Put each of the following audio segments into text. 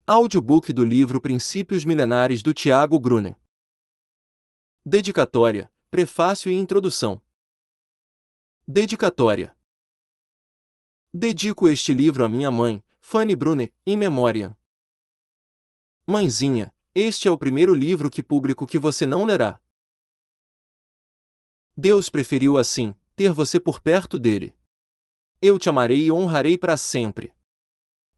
Audiobook do livro Princípios Milenares do Tiago Brunner. Dedicatória, Prefácio e Introdução. Dedicatória. Dedico este livro à minha mãe, Fanny Brunner, in memoriam. Mãezinha, este é o primeiro livro que publico que você não lerá. Deus preferiu assim, ter você por perto dele. Eu te amarei e honrarei para sempre.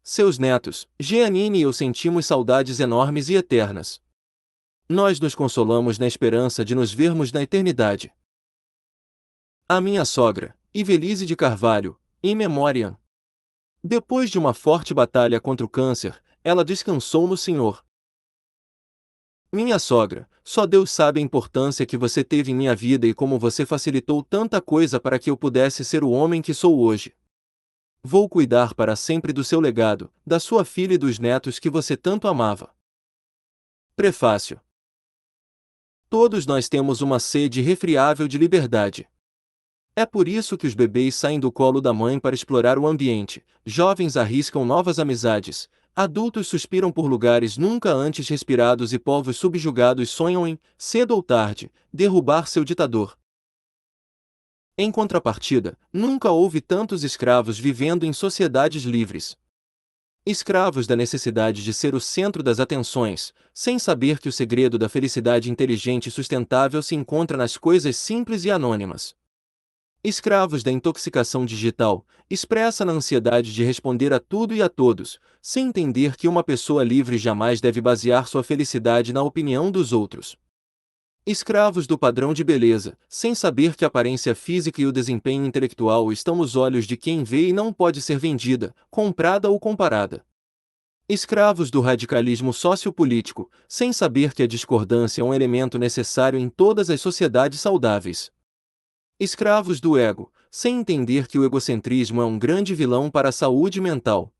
Seus netos, Jeanine e eu sentimos saudades enormes e eternas. Nós nos consolamos na esperança de nos vermos na eternidade. A minha sogra, Ivelise de Carvalho, in memoriam. Depois de uma forte batalha contra o câncer, ela descansou no Senhor. Minha sogra, só Deus sabe a importância que você teve em minha vida e como você facilitou tanta coisa para que eu pudesse ser o homem que sou hoje. Vou cuidar para sempre do seu legado, da sua filha e dos netos que você tanto amava. Prefácio. Todos nós temos uma sede irrefriável de liberdade. É por isso que os bebês saem do colo da mãe para explorar o ambiente, jovens arriscam novas amizades, adultos suspiram por lugares nunca antes respirados e povos subjugados sonham em, cedo ou tarde, derrubar seu ditador. Em contrapartida, nunca houve tantos escravos vivendo em sociedades livres. Escravos da necessidade de ser o centro das atenções, sem saber que o segredo da felicidade inteligente e sustentável se encontra nas coisas simples e anônimas. Escravos da intoxicação digital, expressa na ansiedade de responder a tudo e a todos, sem entender que uma pessoa livre jamais deve basear sua felicidade na opinião dos outros. Escravos do padrão de beleza, sem saber que a aparência física e o desempenho intelectual estão nos olhos de quem vê e não pode ser vendida, comprada ou comparada. Escravos do radicalismo sociopolítico, sem saber que a discordância é um elemento necessário em todas as sociedades saudáveis. Escravos do ego, sem entender que o egocentrismo é um grande vilão para a saúde mental.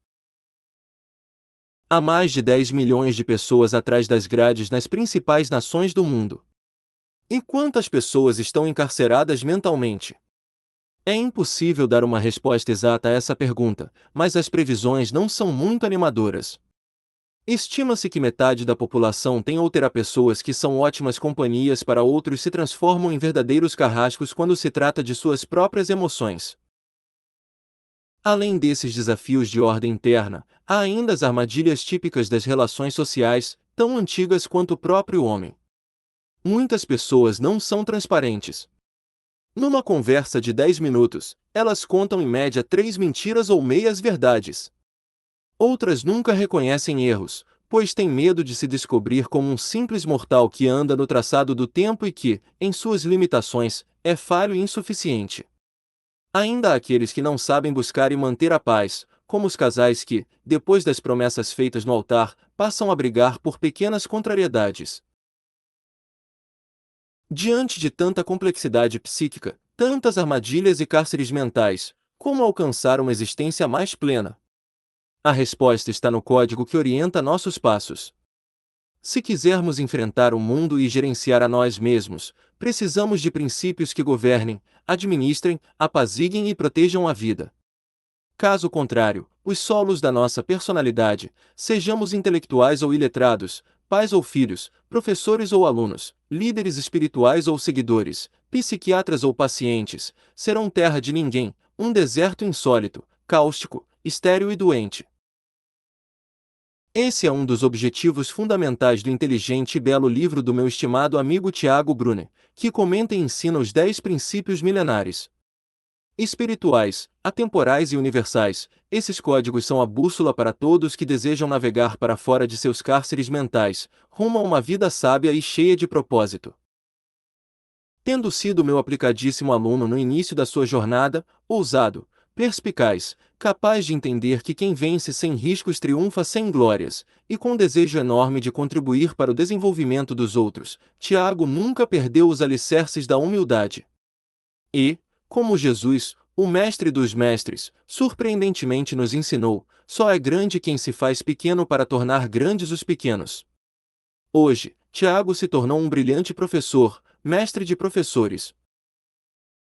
Há mais de 10 milhões de pessoas atrás das grades nas principais nações do mundo. E quantas pessoas estão encarceradas mentalmente? É impossível dar uma resposta exata a essa pergunta, mas as previsões não são muito animadoras. Estima-se que metade da população tem ou terá pessoas que são ótimas companhias para outros se transformam em verdadeiros carrascos quando se trata de suas próprias emoções. Além desses desafios de ordem interna, há ainda as armadilhas típicas das relações sociais, tão antigas quanto o próprio homem. Muitas pessoas não são transparentes. Numa conversa de 10 minutos, elas contam em média 3 mentiras ou meias verdades. Outras nunca reconhecem erros, pois têm medo de se descobrir como um simples mortal que anda no traçado do tempo e que, em suas limitações, é falho e insuficiente. Ainda há aqueles que não sabem buscar e manter a paz, como os casais que, depois das promessas feitas no altar, passam a brigar por pequenas contrariedades. Diante de tanta complexidade psíquica, tantas armadilhas e cárceres mentais, como alcançar uma existência mais plena? A resposta está no código que orienta nossos passos. Se quisermos enfrentar o mundo e gerenciar a nós mesmos, precisamos de princípios que governem, administrem, apaziguem e protejam a vida. Caso contrário, os solos da nossa personalidade, sejamos intelectuais ou iletrados, pais ou filhos, professores ou alunos, líderes espirituais ou seguidores, psiquiatras ou pacientes, serão terra de ninguém, um deserto insólito, cáustico, estéril e doente. Esse é um dos objetivos fundamentais do inteligente e belo livro do meu estimado amigo Tiago Brunner, que comenta e ensina os 10 princípios milenares. Espirituais, atemporais e universais, esses códigos são a bússola para todos que desejam navegar para fora de seus cárceres mentais, rumo a uma vida sábia e cheia de propósito. Tendo sido meu aplicadíssimo aluno no início da sua jornada, ousado, perspicaz, capaz de entender que quem vence sem riscos triunfa sem glórias, e com desejo enorme de contribuir para o desenvolvimento dos outros, Tiago nunca perdeu os alicerces da humildade. E, como Jesus, o mestre dos mestres, surpreendentemente nos ensinou, só é grande quem se faz pequeno para tornar grandes os pequenos. Hoje, Tiago se tornou um brilhante professor, mestre de professores.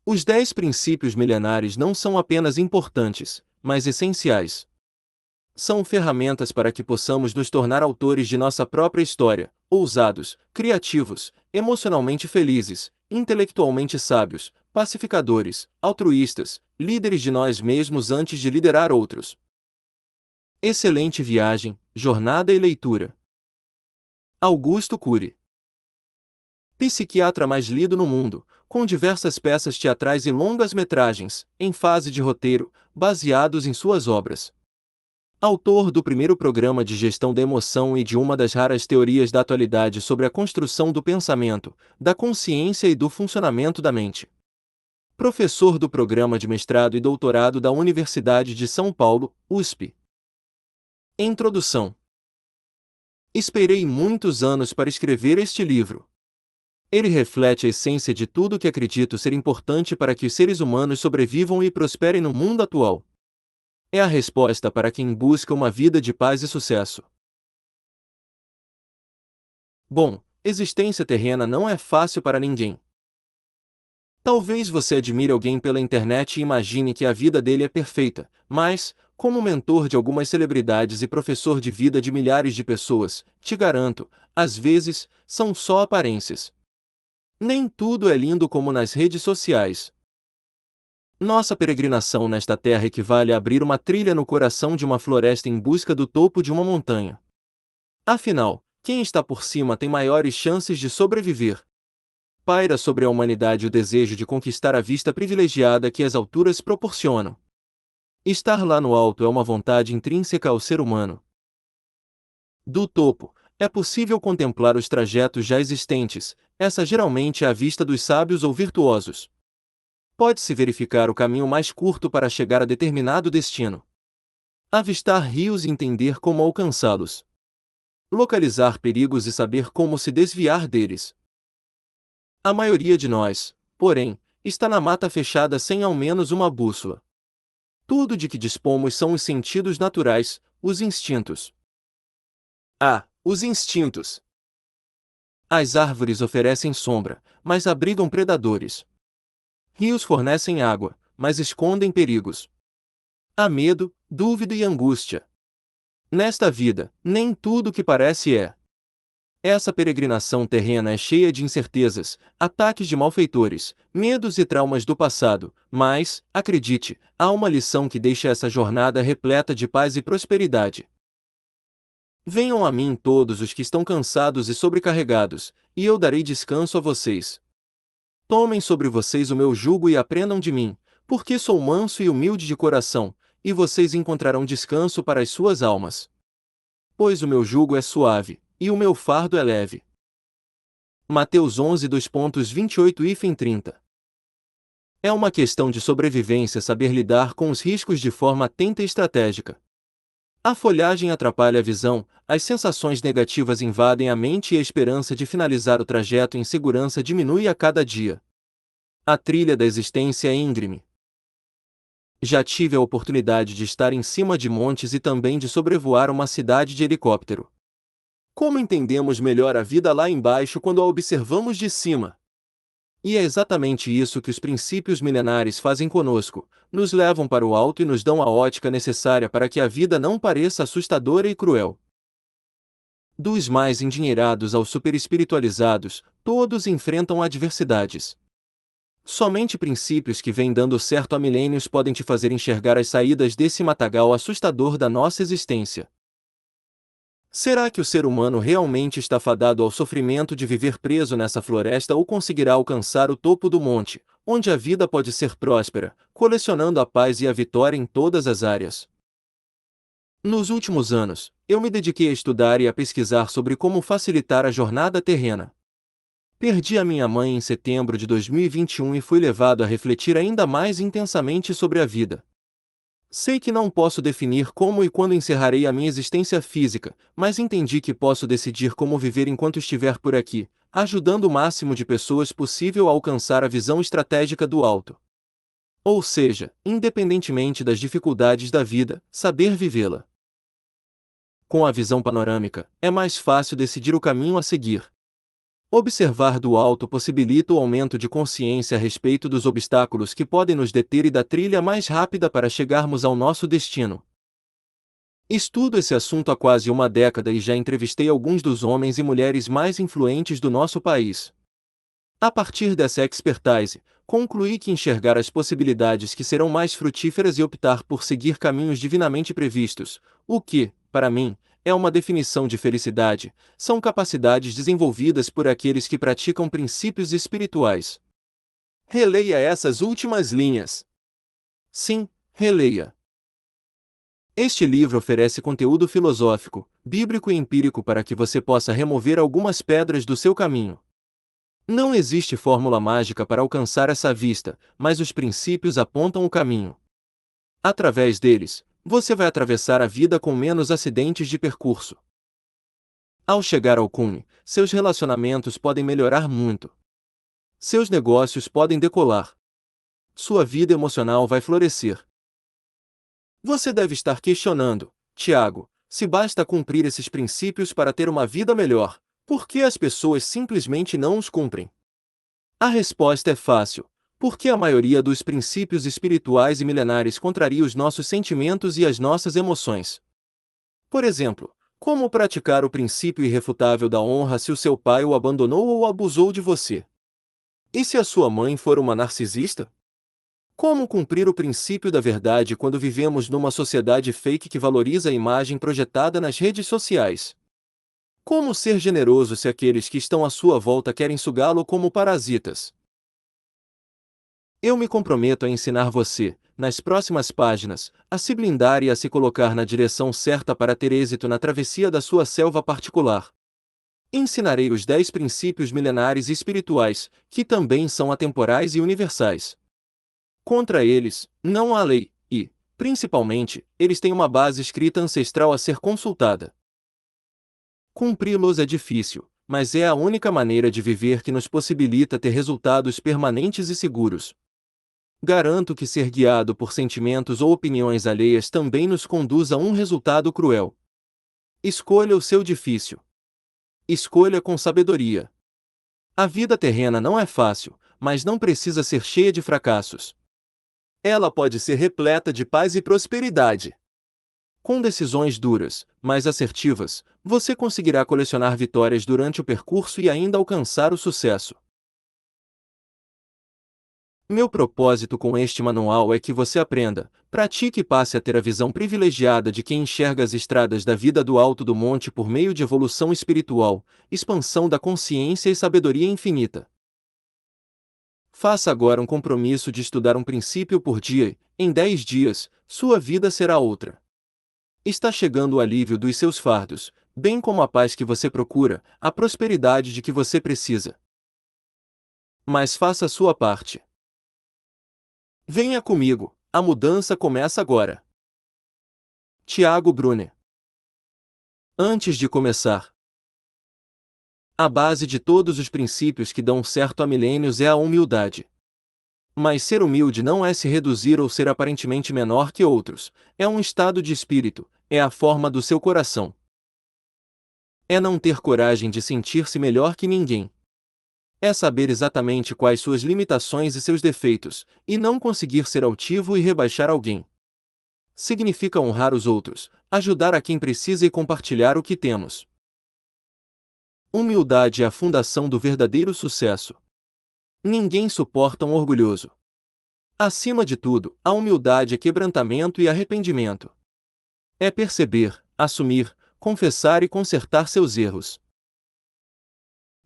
Os 10 princípios milenares não são apenas importantes, mas essenciais. São ferramentas para que possamos nos tornar autores de nossa própria história, ousados, criativos, emocionalmente felizes, intelectualmente sábios, pacificadores, altruístas, líderes de nós mesmos antes de liderar outros. Excelente viagem, jornada e leitura. Augusto Cury. Psiquiatra mais lido no mundo, com diversas peças teatrais e longas metragens, em fase de roteiro, baseados em suas obras. Autor do primeiro programa de gestão da emoção e de uma das raras teorias da atualidade sobre a construção do pensamento, da consciência e do funcionamento da mente. Professor do programa de mestrado e doutorado da Universidade de São Paulo, USP. Introdução. Esperei muitos anos para escrever este livro. Ele reflete a essência de tudo que acredito ser importante para que os seres humanos sobrevivam e prosperem no mundo atual. É a resposta para quem busca uma vida de paz e sucesso. Bom, existência terrena não é fácil para ninguém. Talvez você admire alguém pela internet e imagine que a vida dele é perfeita, mas, como mentor de algumas celebridades e professor de vida de milhares de pessoas, te garanto, às vezes, são só aparências. Nem tudo é lindo como nas redes sociais. Nossa peregrinação nesta terra equivale a abrir uma trilha no coração de uma floresta em busca do topo de uma montanha. Afinal, quem está por cima tem maiores chances de sobreviver. Paira sobre a humanidade o desejo de conquistar a vista privilegiada que as alturas proporcionam. Estar lá no alto é uma vontade intrínseca ao ser humano. Do topo, é possível contemplar os trajetos já existentes, essa geralmente é a vista dos sábios ou virtuosos. Pode-se verificar o caminho mais curto para chegar a determinado destino. Avistar rios e entender como alcançá-los. Localizar perigos e saber como se desviar deles. A maioria de nós, porém, está na mata fechada sem ao menos uma bússola. Tudo de que dispomos são os sentidos naturais, os instintos. Os instintos. As árvores oferecem sombra, mas abrigam predadores. Rios fornecem água, mas escondem perigos. Há medo, dúvida e angústia. Nesta vida, nem tudo que parece é. Essa peregrinação terrena é cheia de incertezas, ataques de malfeitores, medos e traumas do passado, mas, acredite, há uma lição que deixa essa jornada repleta de paz e prosperidade. Venham a mim todos os que estão cansados e sobrecarregados, e eu darei descanso a vocês. Tomem sobre vocês o meu jugo e aprendam de mim, porque sou manso e humilde de coração, e vocês encontrarão descanso para as suas almas. Pois o meu jugo é suave, e o meu fardo é leve. Mateus 11, 2.28-30. É uma questão de sobrevivência saber lidar com os riscos de forma atenta e estratégica. A folhagem atrapalha a visão, as sensações negativas invadem a mente e a esperança de finalizar o trajeto em segurança diminui a cada dia. A trilha da existência é íngreme. Já tive a oportunidade de estar em cima de montes e também de sobrevoar uma cidade de helicóptero. Como entendemos melhor a vida lá embaixo quando a observamos de cima? E é exatamente isso que os princípios milenares fazem conosco, nos levam para o alto e nos dão a ótica necessária para que a vida não pareça assustadora e cruel. Dos mais endinheirados aos superespiritualizados, todos enfrentam adversidades. Somente princípios que vêm dando certo há milênios podem te fazer enxergar as saídas desse matagal assustador da nossa existência. Será que o ser humano realmente está fadado ao sofrimento de viver preso nessa floresta ou conseguirá alcançar o topo do monte, onde a vida pode ser próspera, colecionando a paz e a vitória em todas as áreas? Nos últimos anos, eu me dediquei a estudar e a pesquisar sobre como facilitar a jornada terrena. Perdi a minha mãe em setembro de 2021 e fui levado a refletir ainda mais intensamente sobre a vida. Sei que não posso definir como e quando encerrarei a minha existência física, mas entendi que posso decidir como viver enquanto estiver por aqui, ajudando o máximo de pessoas possível a alcançar a visão estratégica do alto. Ou seja, independentemente das dificuldades da vida, saber vivê-la. Com a visão panorâmica, é mais fácil decidir o caminho a seguir. Observar do alto possibilita o aumento de consciência a respeito dos obstáculos que podem nos deter e da trilha mais rápida para chegarmos ao nosso destino. Estudo esse assunto há quase uma década e já entrevistei alguns dos homens e mulheres mais influentes do nosso país. A partir dessa expertise, concluí que enxergar as possibilidades que serão mais frutíferas e optar por seguir caminhos divinamente previstos, o que, para mim, é uma definição de felicidade, são capacidades desenvolvidas por aqueles que praticam princípios espirituais. Releia essas últimas linhas. Sim, releia. Este livro oferece conteúdo filosófico, bíblico e empírico para que você possa remover algumas pedras do seu caminho. Não existe fórmula mágica para alcançar essa vista, mas os princípios apontam o caminho. Através deles, você vai atravessar a vida com menos acidentes de percurso. Ao chegar ao cume, seus relacionamentos podem melhorar muito. Seus negócios podem decolar. Sua vida emocional vai florescer. Você deve estar questionando, Tiago, se basta cumprir esses princípios para ter uma vida melhor, por que as pessoas simplesmente não os cumprem? A resposta é fácil, porque a maioria dos princípios espirituais e milenares contraria os nossos sentimentos e as nossas emoções. Por exemplo, como praticar o princípio irrefutável da honra se o seu pai o abandonou ou abusou de você? E se a sua mãe for uma narcisista? Como cumprir o princípio da verdade quando vivemos numa sociedade fake que valoriza a imagem projetada nas redes sociais? Como ser generoso se aqueles que estão à sua volta querem sugá-lo como parasitas? Eu me comprometo a ensinar você, nas próximas páginas, a se blindar e a se colocar na direção certa para ter êxito na travessia da sua selva particular. Ensinarei os 10 princípios milenares e espirituais, que também são atemporais e universais. Contra eles, não há lei, e, principalmente, eles têm uma base escrita ancestral a ser consultada. Cumpri-los é difícil, mas é a única maneira de viver que nos possibilita ter resultados permanentes e seguros. Garanto que ser guiado por sentimentos ou opiniões alheias também nos conduz a um resultado cruel. Escolha o seu difícil. Escolha com sabedoria. A vida terrena não é fácil, mas não precisa ser cheia de fracassos. Ela pode ser repleta de paz e prosperidade. Com decisões duras, mas assertivas, você conseguirá colecionar vitórias durante o percurso e ainda alcançar o sucesso. Meu propósito com este manual é que você aprenda, pratique e passe a ter a visão privilegiada de quem enxerga as estradas da vida do alto do monte por meio de evolução espiritual, expansão da consciência e sabedoria infinita. Faça agora um compromisso de estudar um princípio por dia e, em 10 dias, sua vida será outra. Está chegando o alívio dos seus fardos, bem como a paz que você procura, a prosperidade de que você precisa. Mas faça a sua parte. Venha comigo, a mudança começa agora. Tiago Brunner. Antes de começar, a base de todos os princípios que dão certo há milênios é a humildade. Mas ser humilde não é se reduzir ou ser aparentemente menor que outros, é um estado de espírito, é a forma do seu coração. É não ter coragem de sentir-se melhor que ninguém. É saber exatamente quais suas limitações e seus defeitos, e não conseguir ser altivo e rebaixar alguém. Significa honrar os outros, ajudar a quem precisa e compartilhar o que temos. Humildade é a fundação do verdadeiro sucesso. Ninguém suporta um orgulhoso. Acima de tudo, a humildade é quebrantamento e arrependimento. É perceber, assumir, confessar e consertar seus erros.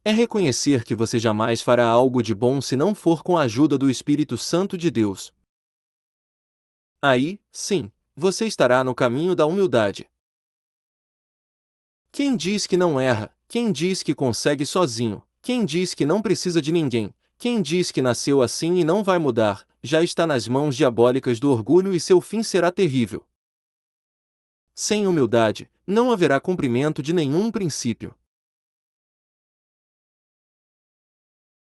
É reconhecer que você jamais fará algo de bom se não for com a ajuda do Espírito Santo de Deus. Aí, sim, você estará no caminho da humildade. Quem diz que não erra, quem diz que consegue sozinho, quem diz que não precisa de ninguém, quem diz que nasceu assim e não vai mudar, já está nas mãos diabólicas do orgulho e seu fim será terrível. Sem humildade, não haverá cumprimento de nenhum princípio.